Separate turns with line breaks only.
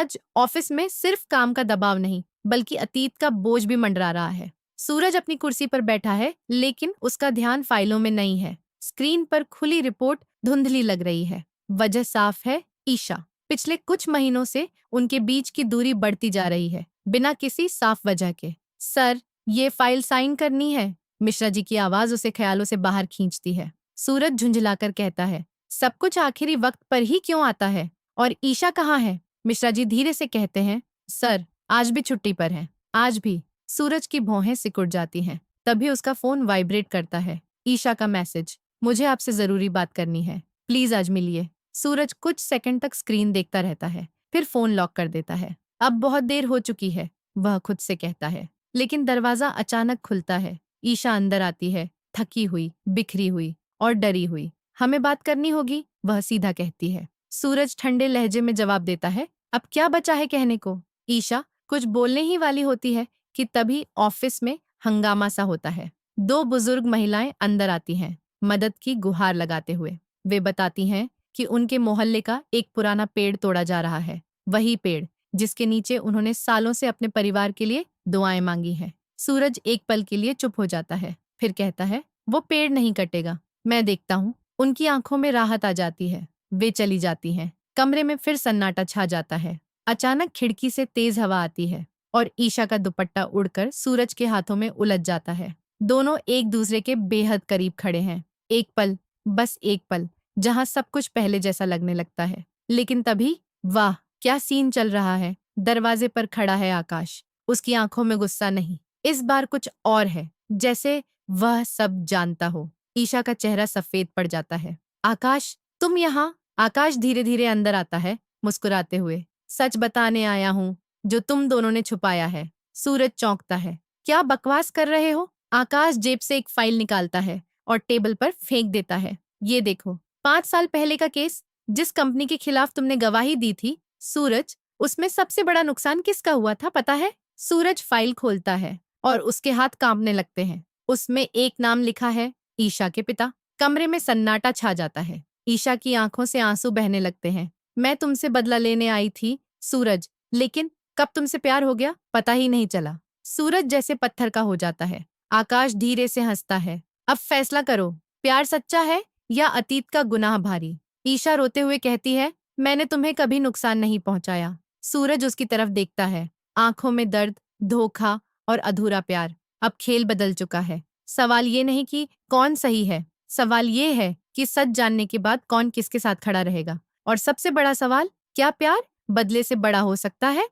आज ऑफिस में सिर्फ काम का दबाव नहीं बल्कि अतीत का बोझ भी मंडरा रहा है। सूरज अपनी कुर्सी पर बैठा है लेकिन उसका ध्यान फाइलों में नहीं है। स्क्रीन पर खुली रिपोर्ट धुंधली लग रही है। वजह साफ है, ईशा। पिछले कुछ महीनों से उनके बीच की दूरी बढ़ती जा रही है बिना किसी साफ वजह के। सर, ये फाइल साइन करनी है। मिश्रा जी की आवाज उसे ख्यालों से बाहर खींचती है। सूरज झुंझलाकर कहता है, सब कुछ आखिरी वक्त पर ही क्यों आता है? और ईशा कहाँ है? मिश्रा जी धीरे से कहते हैं, सर आज भी छुट्टी पर है। आज भी। सूरज की भौहें सिकुड़ जाती हैं। तभी उसका फोन वाइब्रेट करता है। ईशा का मैसेज, मुझे आपसे जरूरी बात करनी है, प्लीज आज मिलिए। सूरज कुछ सेकंड तक स्क्रीन देखता रहता है, फिर फोन लॉक कर देता है। अब बहुत देर हो चुकी है, वह खुद से कहता है। लेकिन दरवाजा अचानक खुलता है। ईशा अंदर आती है, थकी हुई, बिखरी हुई और डरी हुई। हमें बात करनी होगी, वह सीधा कहती है। सूरज ठंडे लहजे में जवाब देता है, अब क्या बचा है कहने को? ईशा कुछ बोलने ही वाली होती है कि तभी ऑफिस में हंगामा सा होता है। दो बुजुर्ग महिलाएं अंदर आती हैं, मदद की गुहार लगाते हुए। वे बताती हैं कि उनके मोहल्ले का एक पुराना पेड़ तोड़ा जा रहा है। वही पेड़ जिसके नीचे उन्होंने सालों से अपने परिवार के लिए दुआएं मांगी हैं। सूरज एक पल के लिए चुप हो जाता है, फिर कहता है, वो पेड़ नहीं कटेगा, मैं देखता हूँ। उनकी आंखों में राहत आ जाती है। वे चली जाती हैं। कमरे में फिर सन्नाटा छा जाता है। अचानक खिड़की से तेज हवा आती है और ईशा का दुपट्टा उड़कर सूरज के हाथों में उलझ जाता है। दोनों एक दूसरे के बेहद करीब खड़े हैं। एक पल, बस एक पल, जहां सब कुछ पहले जैसा लगने लगता है। लेकिन तभी, वाह क्या सीन चल रहा है। दरवाजे पर खड़ा है आकाश। उसकी आंखों में गुस्सा नहीं, इस बार कुछ और है, जैसे वह सब जानता हो। ईशा का चेहरा सफेद पड़ जाता है। आकाश, तुम यहाँ? आकाश धीरे धीरे अंदर आता है, मुस्कुराते हुए। सच बताने आया हूँ, जो तुम दोनों ने छुपाया है। सूरज चौंकता है। क्या बकवास कर रहे हो? आकाश जेब से एक फाइल निकालता है और टेबल पर फेंक देता है। ये देखो, 5 साल पहले का केस, जिस कंपनी के खिलाफ तुमने गवाही दी थी। सूरज, उसमें सबसे बड़ा नुकसान किसका हुआ था पता है? सूरज फाइल खोलता है और उसके हाथ कांपने लगते हैं। उसमें एक नाम लिखा है, ईशा के पिता। कमरे में सन्नाटा छा जाता है। ईशा की आंखों से आंसू बहने लगते हैं। मैं तुमसे बदला लेने आई थी सूरज, लेकिन कब तुमसे प्यार हो गया पता ही नहीं चला। सूरज जैसे पत्थर का हो जाता है। आकाश धीरे से हंसता है। अब फैसला करो, प्यार सच्चा है या अतीत का गुनाह भारी? ईशा रोते हुए कहती है, मैंने तुम्हें कभी नुकसान नहीं पहुंचाया। सूरज उसकी तरफ देखता है, आंखों में दर्द, धोखा और अधूरा प्यार। अब खेल बदल चुका है। सवाल ये नहीं कि कौन सही है, सवाल ये है कि सच जानने के बाद कौन किसके साथ खड़ा रहेगा। और सबसे बड़ा सवाल, क्या प्यार बदले से बड़ा हो सकता है?